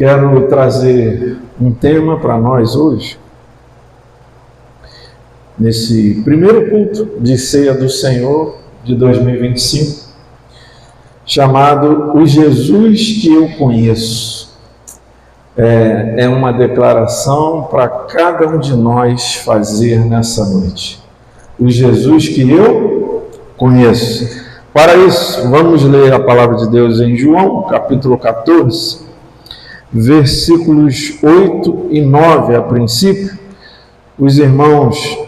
Quero trazer um tema para nós hoje, nesse primeiro culto de ceia do Senhor de 2025, chamado O Jesus que eu conheço. É uma declaração para cada um de nós fazer nessa noite. O Jesus que eu conheço. Para isso, vamos ler a palavra de Deus em João, capítulo 14, versículos 8 e 9, a princípio. Os irmãos,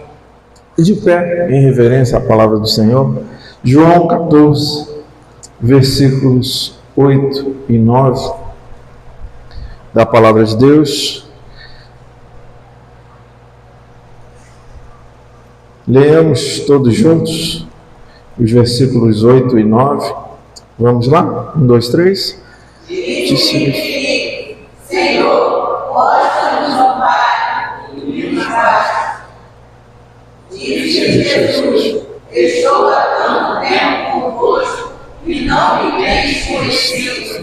de pé, em reverência à palavra do Senhor. João 14, versículos 8 e 9, da palavra de Deus. Leamos todos juntos os versículos 8 e 9. Vamos lá? 1, 2, 3. Disse-lhe, Senhor, mostra-nos o Pai, e nos basta. Disse Jesus, estou há tanto tempo convosco, e não me tens conhecido.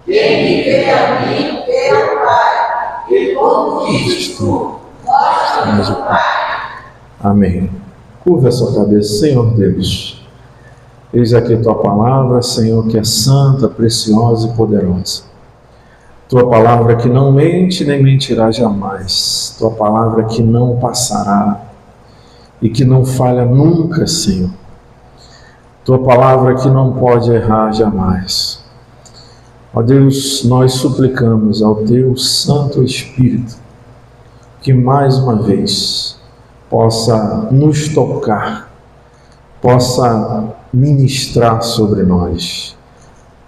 Quem me vê a mim, vê ao Pai. E como dizes tu, mostra-nos o Pai. Amém. Curva a sua cabeça, Senhor Deus. Eis aqui a tua palavra, Senhor, que é santa, preciosa e poderosa. Tua palavra que não mente nem mentirá jamais. Tua palavra que não passará e que não falha nunca, Senhor. Tua palavra que não pode errar jamais. Ó Deus, nós suplicamos ao Teu Santo Espírito que mais uma vez possa nos tocar, possa ministrar sobre nós,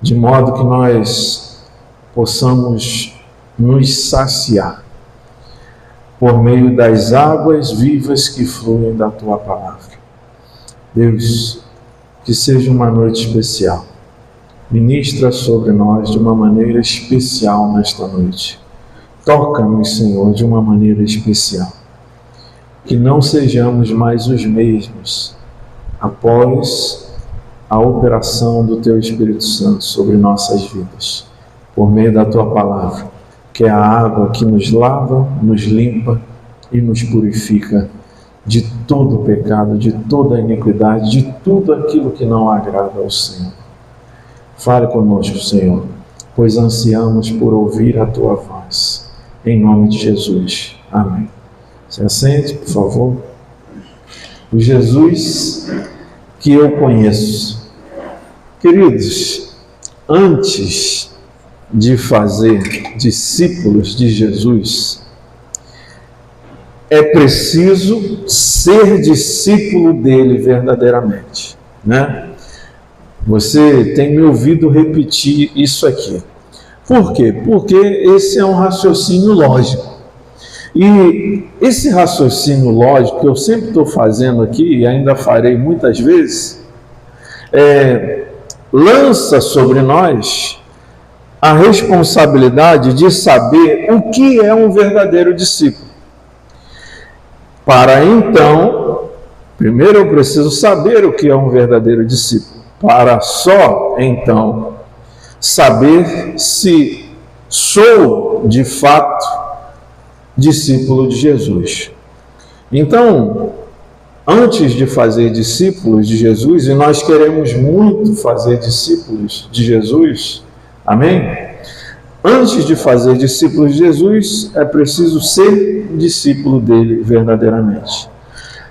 de modo que nós possamos nos saciar por meio das águas vivas que fluem da Tua palavra. Deus, que seja uma noite especial. Ministra sobre nós de uma maneira especial nesta noite. Toca-nos, Senhor, de uma maneira especial. Que não sejamos mais os mesmos após a operação do Teu Espírito Santo sobre nossas vidas, por meio da Tua palavra, que é a água que nos lava, nos limpa e nos purifica de todo o pecado, de toda a iniquidade, de tudo aquilo que não agrada ao Senhor. Fale conosco, Senhor, pois ansiamos por ouvir a Tua voz. Em nome de Jesus. Amém. Se assente, por favor. O Jesus que eu conheço. Queridos, antes de fazer discípulos de Jesus, é preciso ser discípulo dele verdadeiramente, né? Você tem me ouvido repetir isso aqui. Por quê? Porque esse é um raciocínio lógico. E esse raciocínio lógico que eu sempre estou fazendo aqui, e ainda farei muitas vezes, lança sobre nós a responsabilidade de saber o que é um verdadeiro discípulo. Para então, primeiro eu preciso saber o que é um verdadeiro discípulo, para só então saber se sou de fato discípulo de Jesus. Então, antes de fazer discípulos de Jesus, e nós queremos muito fazer discípulos de Jesus, amém? Antes de fazer discípulos de Jesus, é preciso ser discípulo dele verdadeiramente.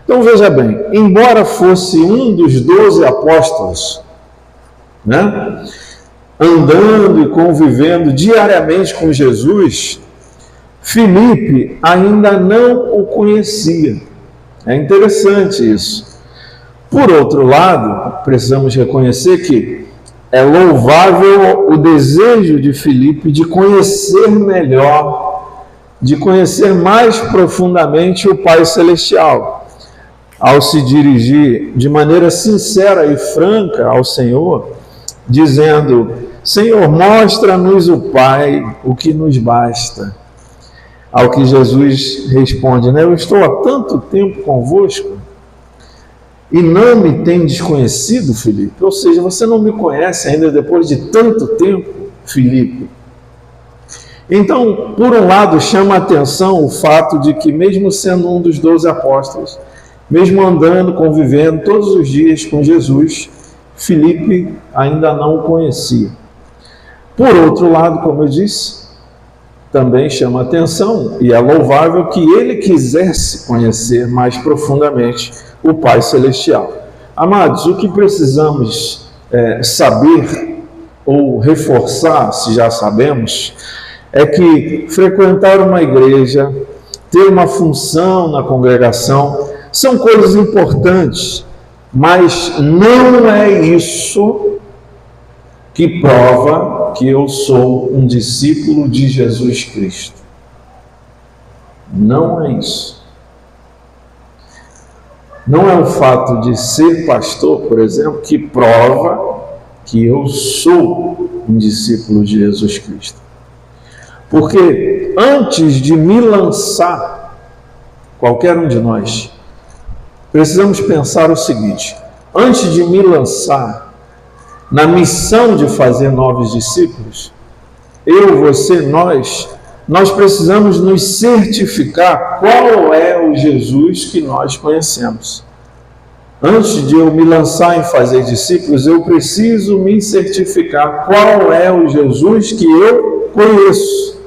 Então veja bem, embora fosse um dos 12 apóstolos, né, andando e convivendo diariamente com Jesus, Filipe ainda não o conhecia. É interessante isso. Por outro lado, precisamos reconhecer que é louvável o desejo de Filipe de conhecer melhor, de conhecer mais profundamente o Pai Celestial. Ao se dirigir de maneira sincera e franca ao Senhor, dizendo: Senhor, mostra-nos o Pai, o que nos basta. Ao que Jesus responde, né? Eu estou há tanto tempo convosco e não me tendes conhecido, Filipe. Ou seja, você não me conhece ainda depois de tanto tempo, Filipe. Então, por um lado, chama a atenção o fato de que, mesmo sendo um dos 12 apóstolos, mesmo andando, convivendo todos os dias com Jesus, Filipe ainda não o conhecia. Por outro lado, como eu disse, também chama a atenção, e é louvável, que ele quisesse conhecer mais profundamente o Pai Celestial. Amados, o que precisamos saber ou reforçar, se já sabemos, é que frequentar uma igreja, ter uma função na congregação, são coisas importantes, mas não é isso que prova que eu sou um discípulo de Jesus Cristo. Não é isso. Não é o fato de ser pastor, por exemplo, que prova que eu sou um discípulo de Jesus Cristo. Porque antes de me lançar, qualquer um de nós, precisamos pensar o seguinte: antes de me lançar na missão de fazer novos discípulos, eu, você, nós precisamos nos certificar qual é o Jesus que nós conhecemos. Antes de eu me lançar em fazer discípulos, eu preciso me certificar qual é o Jesus que eu conheço.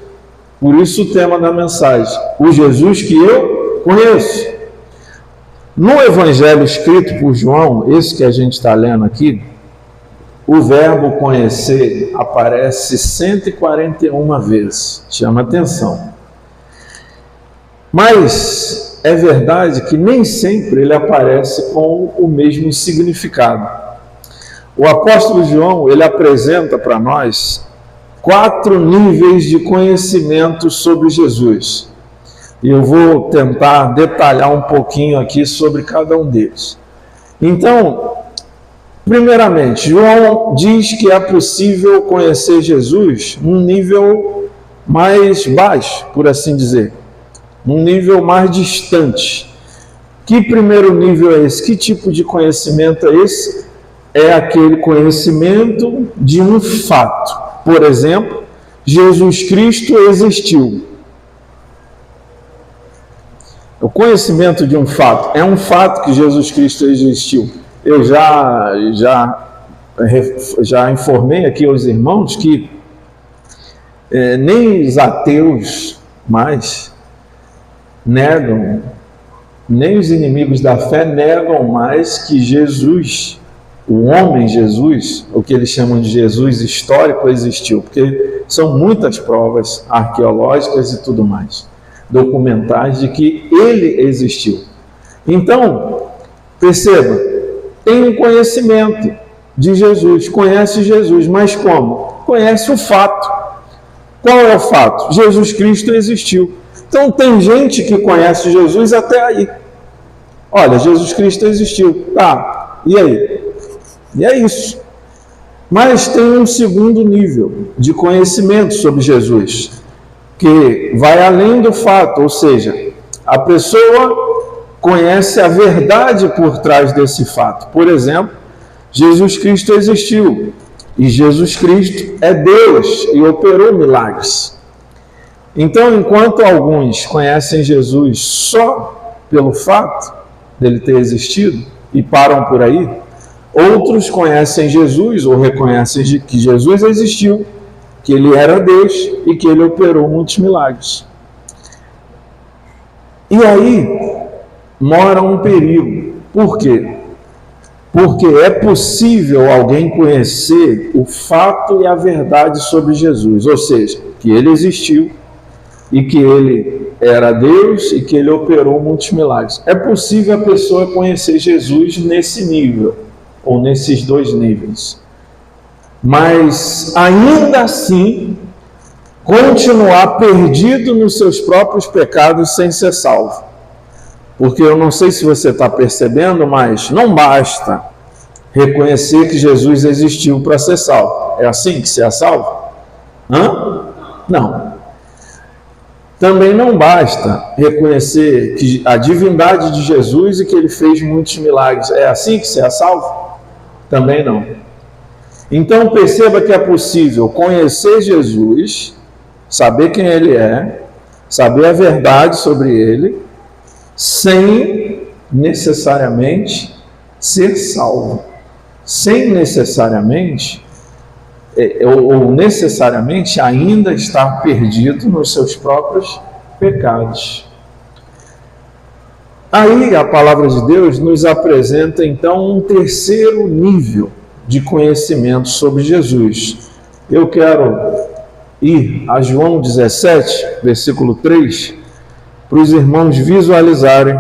Por isso o tema da mensagem: o Jesus que eu conheço. No Evangelho escrito por João, esse que a gente está lendo aqui, o verbo conhecer aparece 141 vezes. Chama atenção. Mas é verdade que nem sempre ele aparece com o mesmo significado. O apóstolo João, ele apresenta para nós 4 níveis de conhecimento sobre Jesus. E eu vou tentar detalhar um pouquinho aqui sobre cada um deles. Então, primeiramente, João diz que é possível conhecer Jesus num nível mais baixo, por assim dizer. Num nível mais distante. Que primeiro nível é esse? Que tipo de conhecimento é esse? É aquele conhecimento de um fato. Por exemplo, Jesus Cristo existiu. O conhecimento de um fato. É um fato que Jesus Cristo existiu. Eu já informei aqui aos irmãos que nem os ateus mais negam, nem os inimigos da fé negam mais que Jesus, o homem Jesus, o que eles chamam de Jesus histórico, existiu, porque são muitas provas arqueológicas e tudo mais, documentais de que ele existiu. Então, perceba, tem um conhecimento de Jesus, conhece Jesus, mas como? Conhece o fato. Qual é o fato? Jesus Cristo existiu. Então tem gente que conhece Jesus até aí. Olha, Jesus Cristo existiu. Tá, e aí? E é isso. Mas tem um segundo nível de conhecimento sobre Jesus, que vai além do fato, ou seja, a pessoa conhece a verdade por trás desse fato. Por exemplo, Jesus Cristo existiu, e Jesus Cristo é Deus e operou milagres. Então, enquanto alguns conhecem Jesus só pelo fato dele ter existido e param por aí, outros conhecem Jesus ou reconhecem que Jesus existiu, que ele era Deus e que ele operou muitos milagres. E aí mora um perigo. Por quê? Porque é possível alguém conhecer o fato e a verdade sobre Jesus, ou seja, que ele existiu e que ele era Deus e que ele operou muitos milagres. É possível a pessoa conhecer Jesus nesse nível, ou nesses 2 níveis. Mas, ainda assim, continuar perdido nos seus próprios pecados sem ser salvo. Porque eu não sei se você está percebendo, mas não basta reconhecer que Jesus existiu para ser salvo. É assim que se é salvo? Não. Também não basta reconhecer que a divindade de Jesus e que ele fez muitos milagres. É assim que se é salvo? Também não. Então perceba que é possível conhecer Jesus saber quem ele é, saber a verdade sobre ele, sem necessariamente ser salvo, sem necessariamente ou necessariamente ainda estar perdido nos seus próprios pecados. Aí a palavra de Deus nos apresenta então um terceiro nível de conhecimento sobre Jesus. Eu quero ir a João 17, versículo 3, para os irmãos visualizarem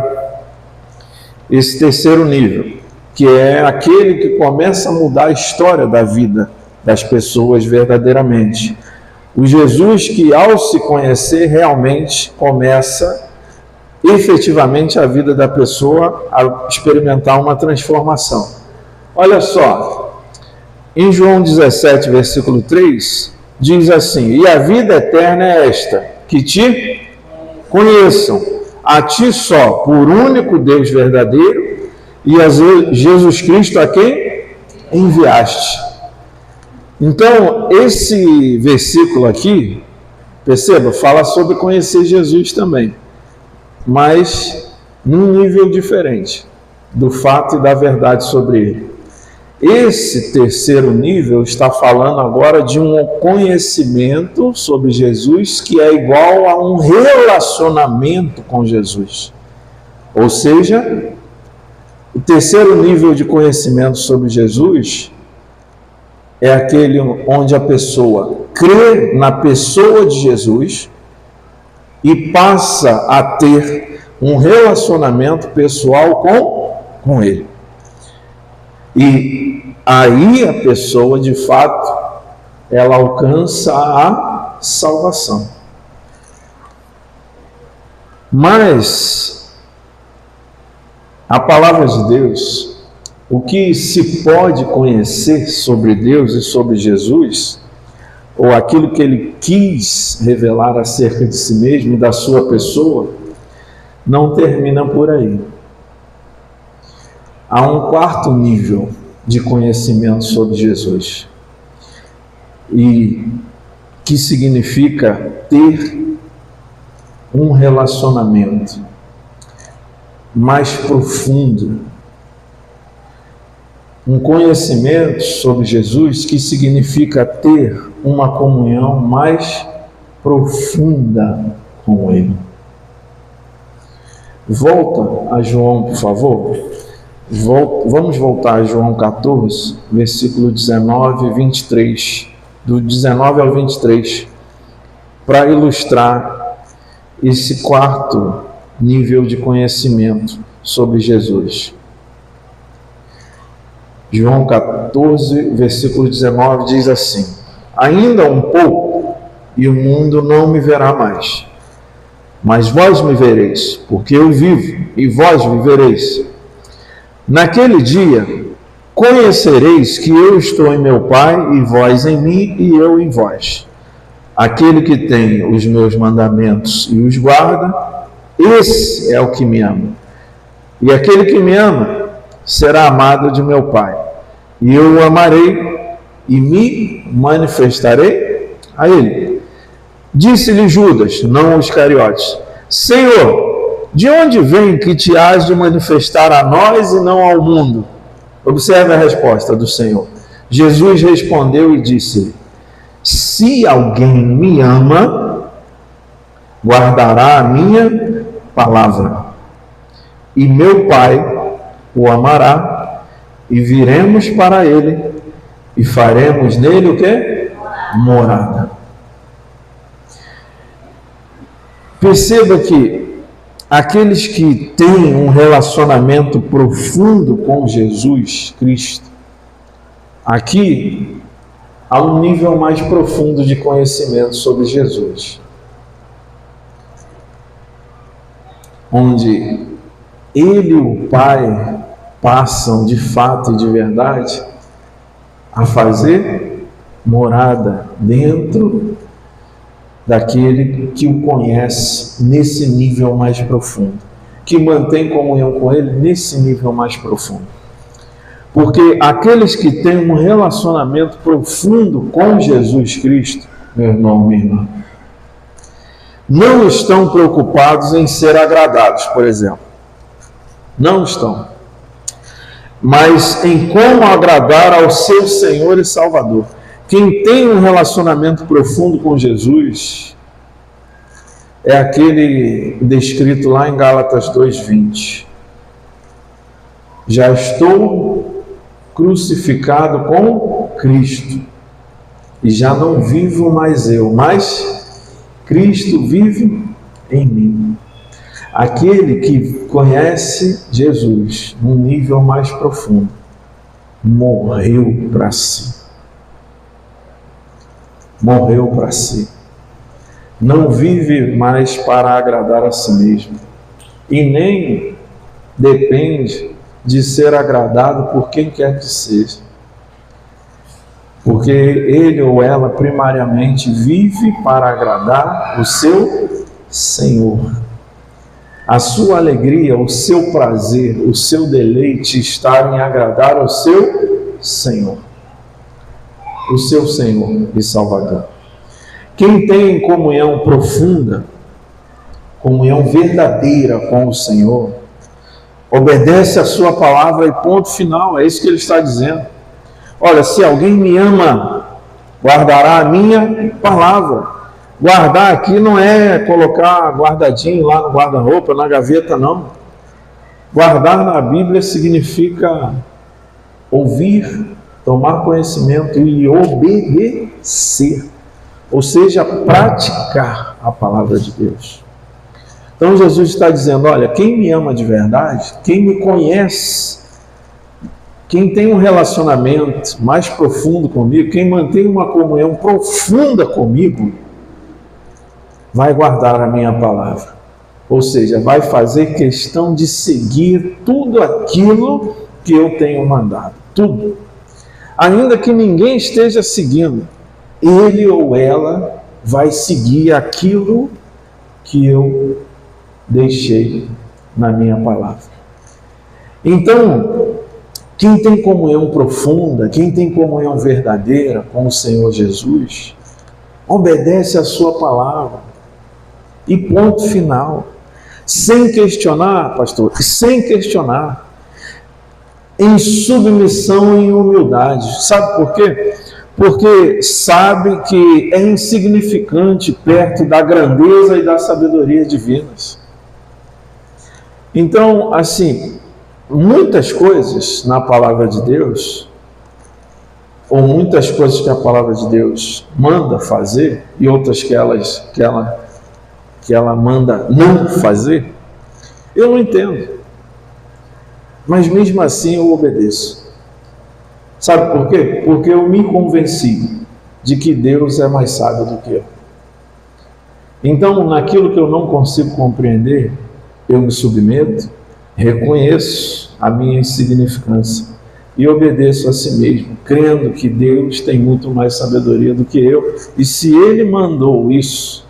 esse terceiro nível, que é aquele que começa a mudar a história da vida das pessoas verdadeiramente. O Jesus que, ao se conhecer, realmente começa efetivamente a vida da pessoa a experimentar uma transformação. Olha só, em João 17, versículo 3, diz assim: e a vida eterna é esta, que te conheçam, a ti só, por único Deus verdadeiro, e a Jesus Cristo a quem enviaste. Então, esse versículo aqui, perceba, fala sobre conhecer Jesus também, mas num nível diferente do fato e da verdade sobre ele. Esse terceiro nível está falando agora de um conhecimento sobre Jesus que é igual a um relacionamento com Jesus. Ou seja, o terceiro nível de conhecimento sobre Jesus é aquele onde a pessoa crê na pessoa de Jesus e passa a ter um relacionamento pessoal com ele. E aí a pessoa, de fato, ela alcança a salvação. Mas a palavra de Deus, o que se pode conhecer sobre Deus e sobre Jesus, ou aquilo que ele quis revelar acerca de si mesmo e da sua pessoa, não termina por aí. Há um quarto nível de conhecimento sobre Jesus, e que significa ter um relacionamento mais profundo, um conhecimento sobre Jesus que significa ter uma comunhão mais profunda com ele. Volta a João, por favor. Vamos voltar a João 14, versículo 19 e 23, do 19 ao 23, para ilustrar esse quarto nível de conhecimento sobre Jesus. João 14, versículo 19 diz assim: ainda um pouco e o mundo não me verá mais, mas vós me vereis, porque eu vivo e vós vivereis. Naquele dia conhecereis que eu estou em meu Pai, e vós em mim, e eu em vós. Aquele que tem os meus mandamentos e os guarda, esse é o que me ama. E aquele que me ama será amado de meu Pai, e eu o amarei e me manifestarei a ele. Disse-lhe Judas, não os Iscariotes: Senhor, de onde vem que te has de manifestar a nós e não ao mundo? Observe a resposta do Senhor. Jesus respondeu e disse-lhe: se alguém me ama, guardará a minha palavra, e meu Pai o amará, e viremos para ele, e faremos nele o quê? Morada. Perceba que aqueles que têm um relacionamento profundo com Jesus Cristo, aqui há um nível mais profundo de conhecimento sobre Jesus, onde ele e o Pai passam de fato e de verdade a fazer morada dentro daquele que o conhece nesse nível mais profundo, que mantém comunhão com ele nesse nível mais profundo. Porque aqueles que têm um relacionamento profundo com Jesus Cristo, meu irmão, minha irmã, não estão preocupados em ser agradados, por exemplo. Não estão. Mas em como agradar ao seu Senhor e Salvador. Quem tem um relacionamento profundo com Jesus é aquele descrito lá em Gálatas 2:20. Já estou crucificado com Cristo, e já não vivo mais eu, mas Cristo vive em mim. Aquele que conhece Jesus num nível mais profundo, morreu para si. Morreu para si. Não vive mais para agradar a si mesmo. E nem depende de ser agradado por quem quer que seja. Porque ele ou ela primariamente vive para agradar o seu Senhor. A sua alegria, o seu prazer, o seu deleite está em agradar ao seu Senhor. O seu Senhor e Salvador. Quem tem comunhão profunda, comunhão verdadeira com o Senhor, obedece a sua palavra e ponto final. É isso que ele está dizendo. Olha, se alguém me ama, guardará a minha palavra. Guardar aqui não é colocar guardadinho lá no guarda-roupa, na gaveta, não. Guardar na Bíblia significa ouvir, tomar conhecimento e obedecer. Ou seja, praticar a palavra de Deus. Então Jesus está dizendo, olha, quem me ama de verdade, quem me conhece, quem tem um relacionamento mais profundo comigo, quem mantém uma comunhão profunda comigo, vai guardar a minha palavra. Ou seja, vai fazer questão de seguir tudo aquilo que eu tenho mandado. Tudo. Ainda que ninguém esteja seguindo, ele ou ela vai seguir aquilo que eu deixei na minha palavra. Então, quem tem comunhão profunda, quem tem comunhão verdadeira com o Senhor Jesus, obedece a sua palavra. E ponto final. Sem questionar, pastor, sem questionar. Em submissão e humildade. Sabe por quê? Porque sabe que é insignificante perto da grandeza e da sabedoria divinas. Então, assim, muitas coisas na palavra de Deus, ou muitas coisas que a palavra de Deus manda fazer, e outras que ela manda não fazer, eu não entendo. Mas mesmo assim eu obedeço. Sabe por quê? Porque eu me convenci de que Deus é mais sábio do que eu. Então, naquilo que eu não consigo compreender, eu me submeto, reconheço a minha insignificância e obedeço a si mesmo, crendo que Deus tem muito mais sabedoria do que eu. E se Ele mandou isso,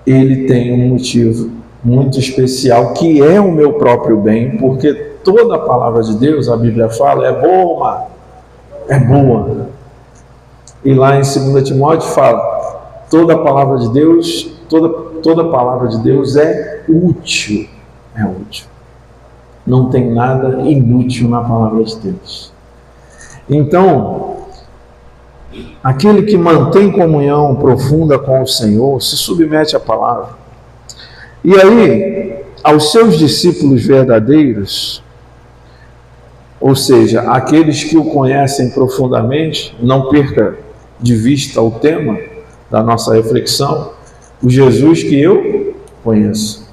Ele tem um motivo muito especial, que é o meu próprio bem, porque toda a palavra de Deus, a Bíblia fala, é boa, é boa. E lá em 2 Timóteo fala, toda a palavra de Deus, toda a palavra de Deus é útil. É útil. Não tem nada inútil na palavra de Deus. Então, aquele que mantém comunhão profunda com o Senhor, se submete à palavra. E aí, aos seus discípulos verdadeiros, ou seja, aqueles que o conhecem profundamente, não perca de vista o tema da nossa reflexão, o Jesus que eu conheço.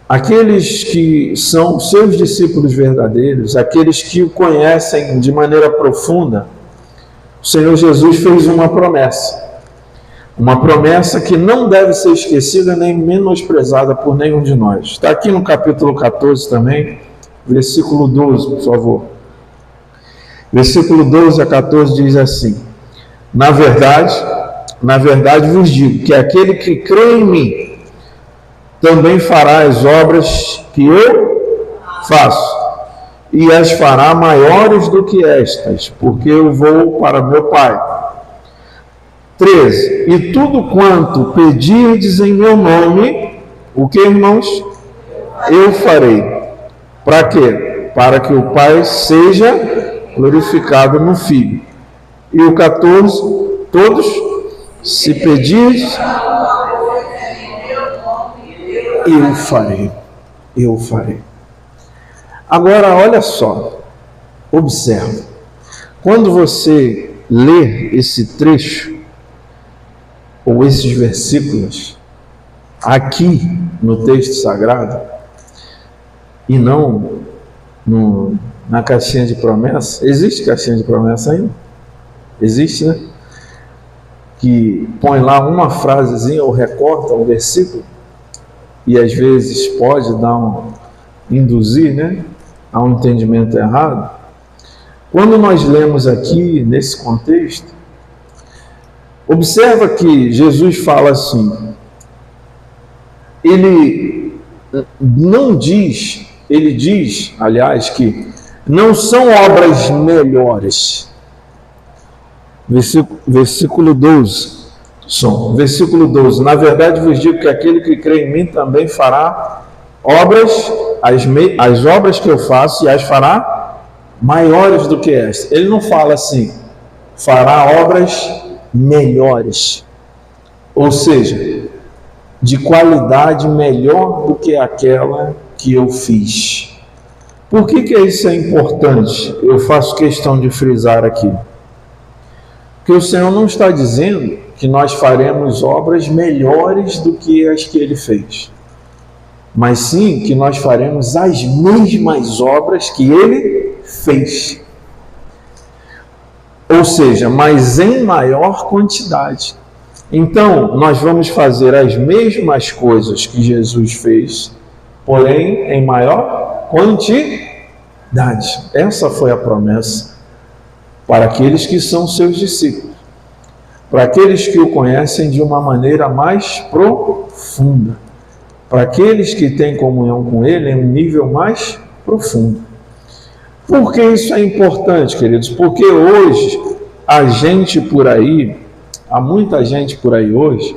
Aqueles que são seus discípulos verdadeiros, aqueles que o conhecem de maneira profunda, o Senhor Jesus fez uma promessa que não deve ser esquecida nem menosprezada por nenhum de nós. Está aqui no capítulo 14 também, versículo 12, por favor. Versículo 12 a 14 diz assim: na verdade vos digo que aquele que crê em mim também fará as obras que eu faço, e as fará maiores do que estas, porque eu vou para meu Pai. 13. E tudo quanto pedirdes em meu nome, o que, irmãos? Eu farei. Para quê? Para que o Pai seja glorificado no Filho. E o 14, todos, se pedirdes, eu farei. Eu farei. Agora, olha só, observa. Quando você lê esse trecho, ou esses versículos, aqui no texto sagrado, e não na caixinha de promessa, existe caixinha de promessa ainda? Existe, né? Que põe lá uma frasezinha ou recorta um versículo, e às vezes pode induzir, né, a um entendimento errado. Quando nós lemos aqui, nesse contexto, observa que Jesus fala assim, ele diz, aliás, que não são obras melhores. Versículo 12. Versículo 12. Na verdade vos digo que aquele que crê em mim também fará obras, as obras que eu faço, e as fará maiores do que esta. Ele não fala assim, fará obras melhores, ou seja, de qualidade melhor do que aquela que eu fiz. Por que isso é importante? Eu faço questão de frisar aqui. Porque o Senhor não está dizendo que nós faremos obras melhores do que as que Ele fez, mas sim que nós faremos as mesmas obras que Ele fez. Ou seja, mas em maior quantidade. Então, nós vamos fazer as mesmas coisas que Jesus fez, porém em maior quantidade. Essa foi a promessa para aqueles que são seus discípulos, para aqueles que o conhecem de uma maneira mais profunda, para aqueles que têm comunhão com Ele em um nível mais profundo. Por que isso é importante, queridos? Porque hoje há muita gente por aí hoje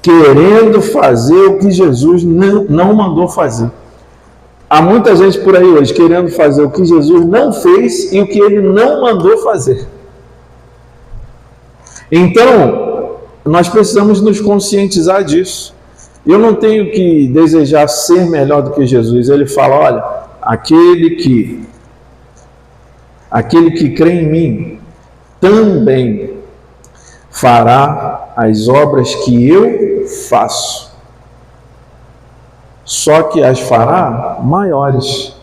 querendo fazer o que Jesus não mandou fazer. Há muita gente por aí hoje querendo fazer o que Jesus não fez e o que Ele não mandou fazer. Então, nós precisamos nos conscientizar disso. Eu não tenho que desejar ser melhor do que Jesus. Ele fala, olha, aquele que crê em mim também fará as obras que eu faço. Só que as fará maiores,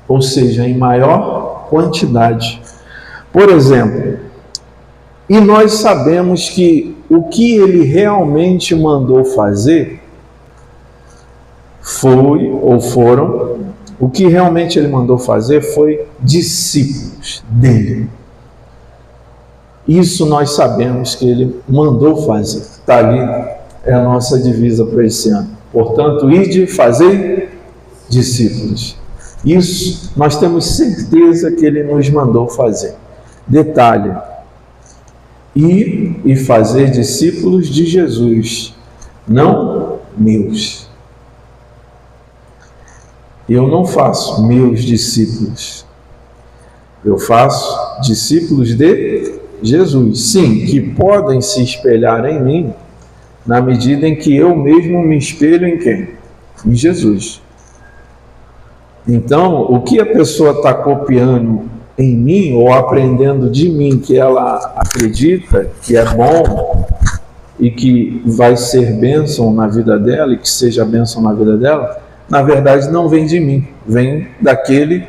ou seja, em maior quantidade. Por exemplo, e nós sabemos que o que Ele realmente mandou fazer o que realmente Ele mandou fazer foi discípulos dele. Isso nós sabemos que Ele mandou fazer. Está ali, é a nossa divisa para esse ano. Portanto, ide fazer discípulos. Isso nós temos certeza que Ele nos mandou fazer. Detalhe, ir e fazer discípulos de Jesus, não meus. Eu não faço meus discípulos. Eu faço discípulos de Jesus. Sim, que podem se espelhar em mim, na medida em que eu mesmo me espelho em quem? Em Jesus. Então, o que a pessoa está copiando em mim, ou aprendendo de mim, que ela acredita que é bom, e que vai ser bênção na vida dela, e que seja bênção na vida dela, na verdade não vem de mim, vem daquele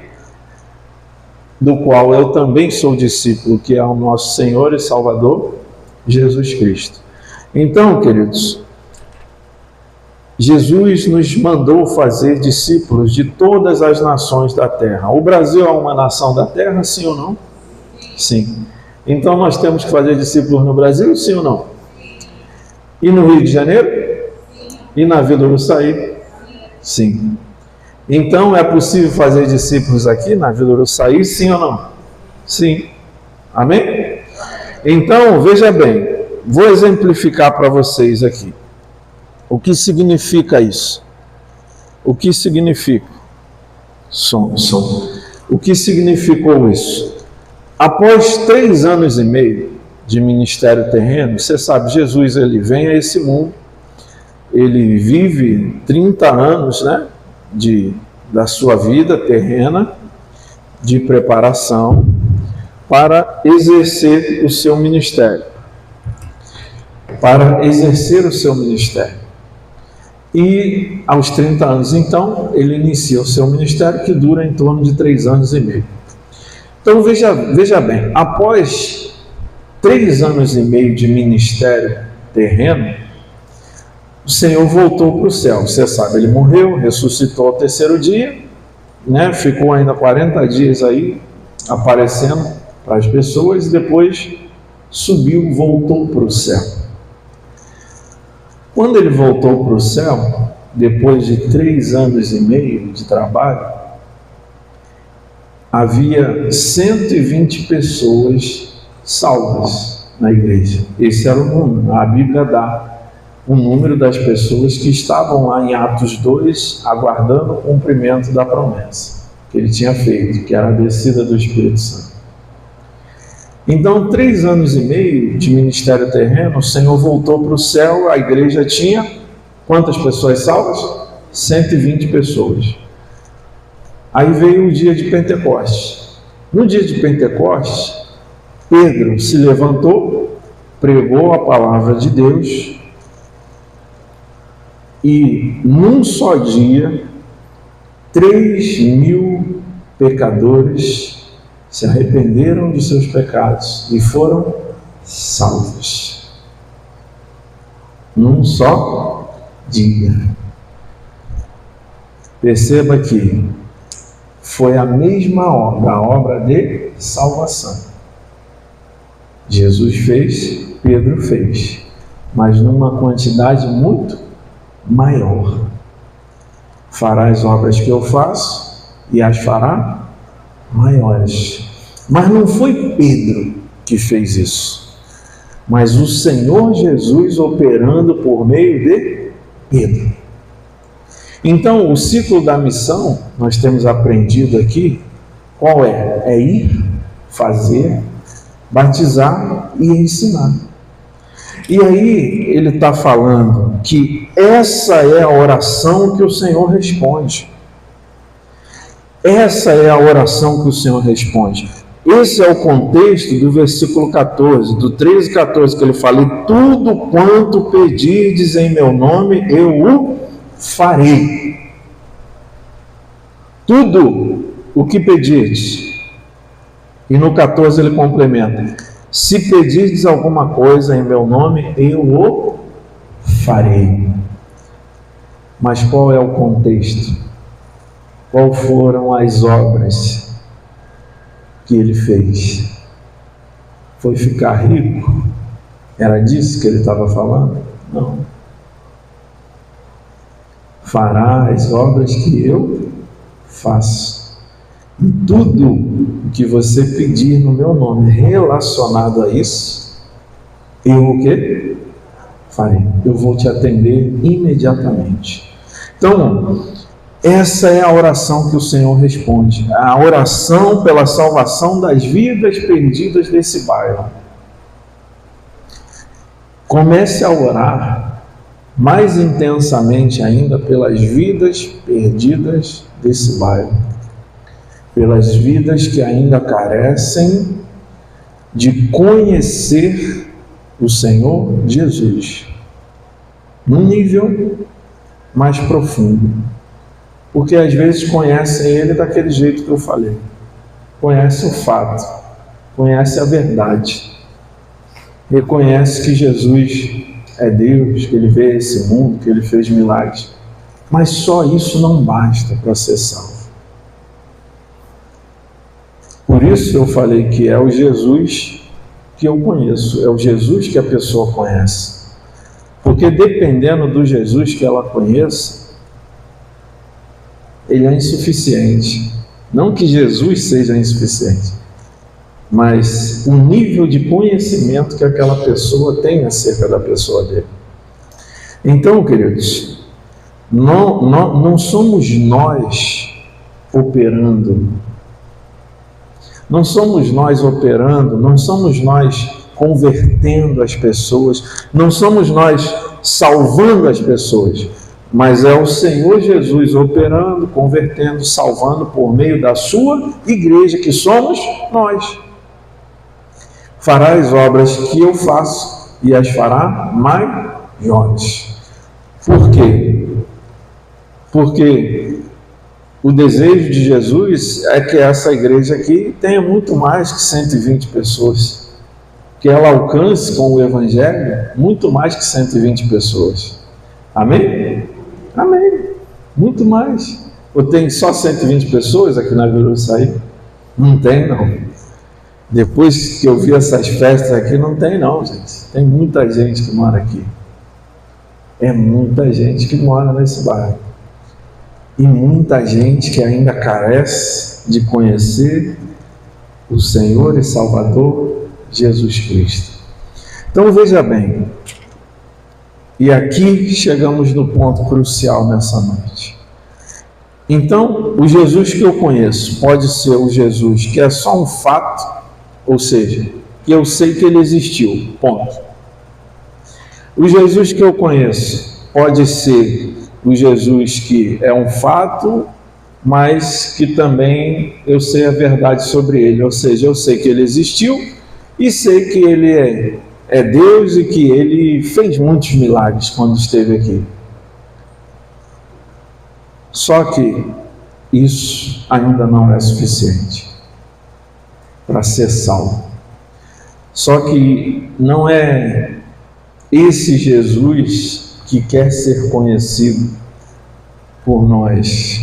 do qual eu também sou discípulo, que é o nosso Senhor e Salvador, Jesus Cristo. Então, queridos, Jesus nos mandou fazer discípulos de todas as nações da terra. O Brasil é uma nação da terra, sim ou não? Sim. Então nós temos que fazer discípulos no Brasil, sim ou não? E no Rio de Janeiro? E na Vila Uruçaí? Sim. Então é possível fazer discípulos aqui na Vila Uruçaí, sim ou não? Sim. Amém? Então, veja bem, vou exemplificar para vocês aqui. O que significa isso? O que significa? O que significou isso? Após 3 anos e meio de ministério terreno, você sabe, Jesus ele vem a esse mundo, ele vive 30 anos, né, da sua vida terrena, de preparação para exercer o seu ministério. E aos 30 anos, então, ele inicia o seu ministério, que dura em torno de 3 anos e meio. Então, veja bem, após 3 anos e meio de ministério terreno, o Senhor voltou para o céu. Você sabe, ele morreu, ressuscitou ao 3º dia, né? Ficou ainda 40 dias aí, aparecendo para as pessoas, e depois subiu, voltou para o céu. Quando ele voltou para o céu, depois de 3 anos e meio de trabalho, havia 120 pessoas salvas na igreja. Esse era o número. A Bíblia dá o número das pessoas que estavam lá em Atos 2, aguardando o cumprimento da promessa que ele tinha feito, que era a descida do Espírito Santo. Então, 3 anos e meio de ministério terreno, o Senhor voltou para o céu, a igreja tinha quantas pessoas salvas? 120 pessoas. Aí veio o dia de Pentecostes. No dia de Pentecostes, Pedro se levantou, pregou a palavra de Deus, e num só dia, 3.000 pecadores se arrependeram de seus pecados e foram salvos. Num só dia. Perceba que foi a mesma obra, a obra de salvação. Jesus fez, Pedro fez, mas numa quantidade muito maior. Fará as obras que eu faço e as fará maiores. Mas não foi Pedro que fez isso, mas o Senhor Jesus operando por meio de Pedro. Então, o ciclo da missão, nós temos aprendido aqui, qual é? É ir, fazer, batizar e ensinar. E aí, ele está falando que essa é a oração que o Senhor responde. Essa é a oração que o Senhor responde. Esse é o contexto do versículo 14, do 13 e 14, que ele fala: e tudo quanto pedirdes em meu nome, eu o farei. Tudo o que pedirdes. E no 14 ele complementa: se pedirdes alguma coisa em meu nome, eu o farei. Mas qual é o contexto? Qual foram as obras que ele fez? Foi ficar rico? Era disso que ele estava falando? Não. Fará as obras que eu faço. E tudo o que você pedir no meu nome relacionado a isso, eu o quê? Farei. Eu vou te atender imediatamente. Então, essa é a oração que o Senhor responde. A oração pela salvação das vidas perdidas desse bairro. Comece a orar mais intensamente ainda pelas vidas perdidas desse bairro. Pelas vidas que ainda carecem de conhecer o Senhor Jesus num nível mais profundo. Porque às vezes conhecem Ele daquele jeito que eu falei. Conhece o fato, conhece a verdade, reconhece que Jesus é Deus, que Ele veio a esse mundo, que Ele fez milagres. Mas só isso não basta para ser salvo. Por isso eu falei que é o Jesus que eu conheço, é o Jesus que a pessoa conhece. Porque dependendo do Jesus que ela conheça, ele é insuficiente. Não que Jesus seja insuficiente, mas o nível de conhecimento que aquela pessoa tem acerca da pessoa dele. Então, queridos, não somos nós operando, não somos nós convertendo as pessoas, não somos nós salvando as pessoas, mas é o Senhor Jesus operando, convertendo, salvando por meio da sua igreja, que somos nós. Fará as obras que eu faço e as fará maiores. Por quê? Porque o desejo de Jesus é que essa igreja aqui tenha muito mais que 120 pessoas, que ela alcance com o Evangelho muito mais que 120 pessoas. Amém? Amém. Muito mais. Ou tem só 120 pessoas aqui na Vila do Açaí? Não tem, não. Depois que eu vi essas festas aqui, não tem não, gente. Tem muita gente que mora aqui. É muita gente que mora nesse bairro. E muita gente que ainda carece de conhecer o Senhor e Salvador Jesus Cristo. Então veja bem, e aqui chegamos no ponto crucial nessa noite. Então, o Jesus que eu conheço pode ser o Jesus que é só um fato, ou seja, que eu sei que ele existiu, ponto. O Jesus que eu conheço pode ser o Jesus que é um fato, mas que também eu sei a verdade sobre ele, ou seja, eu sei que ele existiu e sei que ele é Deus e que ele fez muitos milagres quando esteve aqui. Só que isso ainda não é suficiente para ser salvo. Só que não é esse Jesus que quer ser conhecido por nós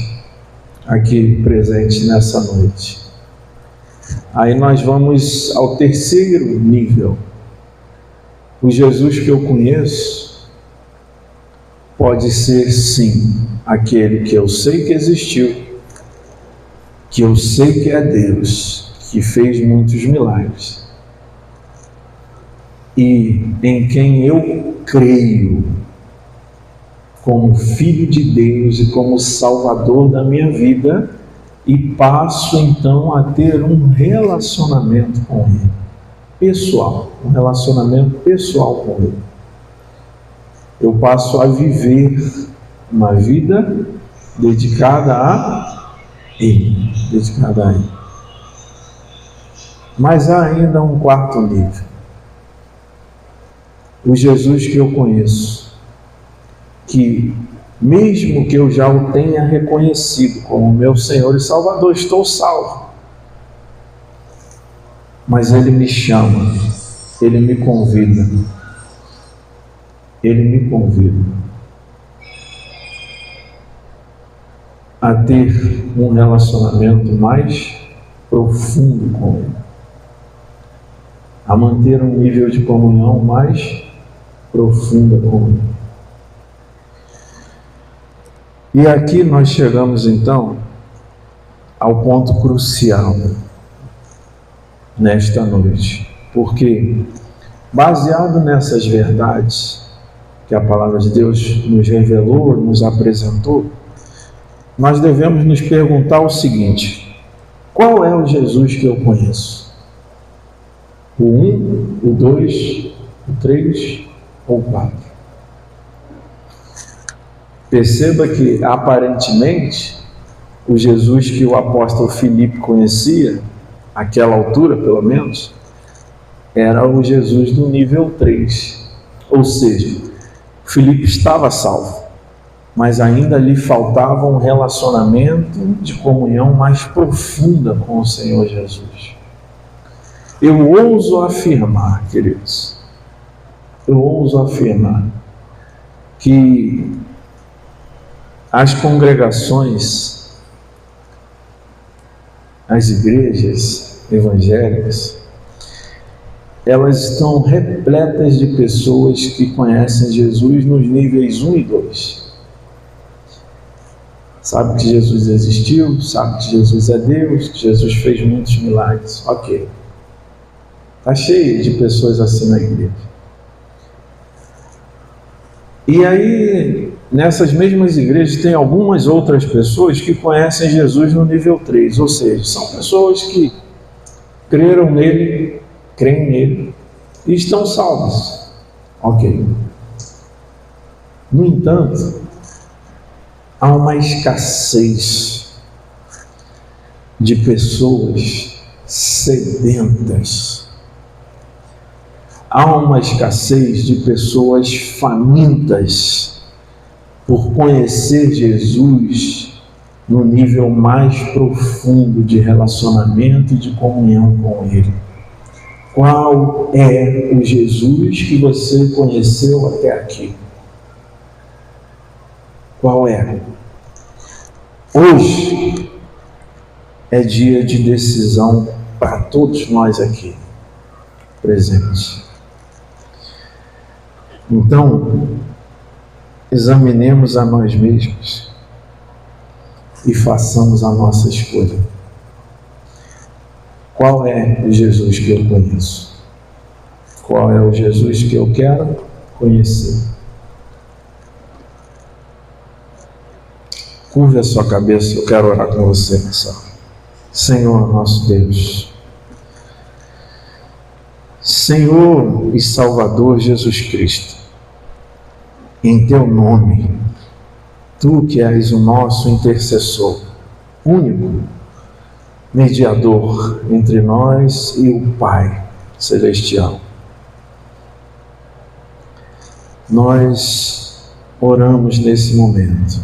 aqui presentes nessa noite. Aí nós vamos ao terceiro nível. O Jesus que eu conheço pode ser, sim, aquele que eu sei que existiu, que eu sei que é Deus, que fez muitos milagres, e em quem eu creio como Filho de Deus e como Salvador da minha vida, e passo então a ter um relacionamento com Ele, pessoal, um relacionamento pessoal com Ele. Eu passo a viver uma vida dedicada a Ele, dedicada a Ele. Mas há ainda um quarto nível. O Jesus que eu conheço, que mesmo que eu já o tenha reconhecido como meu Senhor e Salvador, estou salvo. Mas Ele me chama, Ele me convida. Ele me convida a ter um relacionamento mais profundo com Ele, a manter um nível de comunhão mais profunda com Ele. E aqui nós chegamos então ao ponto crucial nesta noite, porque baseado nessas verdades que a palavra de Deus nos revelou, nos apresentou, nós devemos nos perguntar o seguinte: qual é o Jesus que eu conheço? O 1, o 2, o 3 ou o 4? Perceba que aparentemente o Jesus que o apóstolo Filipe conhecia, àquela altura pelo menos, era o Jesus do nível 3, ou seja, Filipe estava salvo, mas ainda lhe faltava um relacionamento de comunhão mais profunda com o Senhor Jesus. Eu ouso afirmar, queridos, que as congregações, as igrejas evangélicas, elas estão repletas de pessoas que conhecem Jesus nos níveis 1 e 2. Sabe que Jesus existiu, sabe que Jesus é Deus, que Jesus fez muitos milagres, ok. Está cheio de pessoas assim na igreja. E aí, nessas mesmas igrejas, tem algumas outras pessoas que conhecem Jesus no nível 3, ou seja, são pessoas que creram nele, creem nele e estão salvos. Ok. No entanto, há uma escassez de pessoas sedentas. Há uma escassez de pessoas famintas por conhecer Jesus no nível mais profundo de relacionamento e de comunhão com Ele. Qual é o Jesus que você conheceu até aqui? Qual é? Hoje é dia de decisão para todos nós aqui presentes. Então, examinemos a nós mesmos e façamos a nossa escolha. Qual é o Jesus que eu conheço? Qual é o Jesus que eu quero conhecer? Curve a sua cabeça, eu quero orar com você nessa hora. Senhor nosso Deus, Senhor e Salvador Jesus Cristo, em Teu nome, Tu que és o nosso intercessor, único mediador entre nós e o Pai Celestial, nós oramos nesse momento,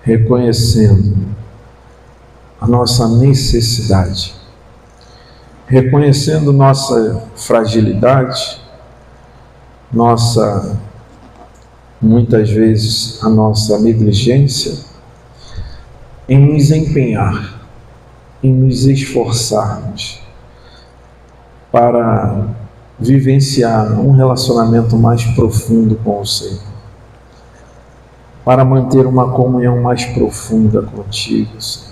reconhecendo a nossa necessidade, reconhecendo nossa fragilidade, muitas vezes a nossa negligência em nos empenhar, em nos esforçarmos para vivenciar um relacionamento mais profundo com o Senhor, para manter uma comunhão mais profunda contigo, Senhor.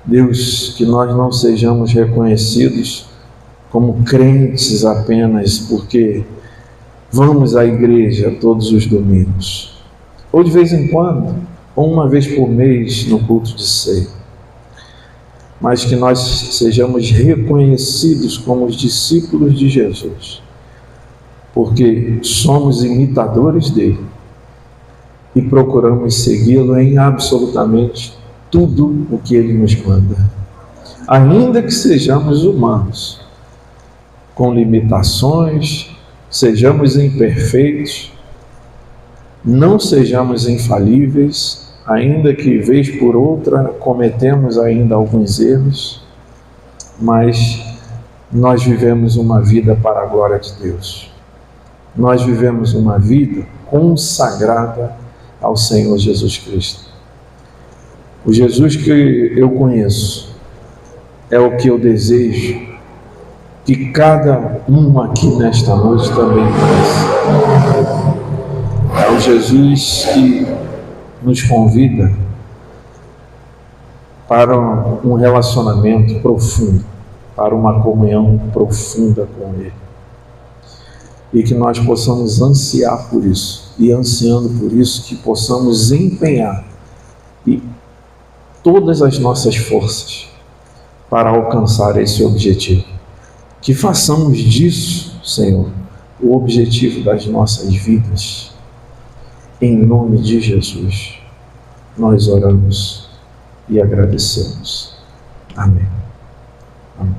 Deus, que nós não sejamos reconhecidos como crentes apenas porque vamos à igreja todos os domingos, ou de vez em quando, ou uma vez por mês no culto de ceia, mas que nós sejamos reconhecidos como os discípulos de Jesus, porque somos imitadores dele e procuramos segui-lo em absolutamente tudo o que ele nos manda, ainda que sejamos humanos, com limitações, sejamos imperfeitos, não sejamos infalíveis, ainda que vez por outra cometemos ainda alguns erros, mas nós vivemos uma vida para a glória de Deus. Nós vivemos uma vida consagrada ao Senhor Jesus Cristo. O Jesus que eu conheço é o que eu desejo que cada um aqui nesta noite também conheça. É o Jesus que nos convida para um relacionamento profundo, para uma comunhão profunda com Ele. E que nós possamos ansiar por isso, e ansiando por isso, que possamos empenhar e todas as nossas forças para alcançar esse objetivo. Que façamos disso, Senhor, o objetivo das nossas vidas. Em nome de Jesus, nós oramos e agradecemos. Amém. Amém.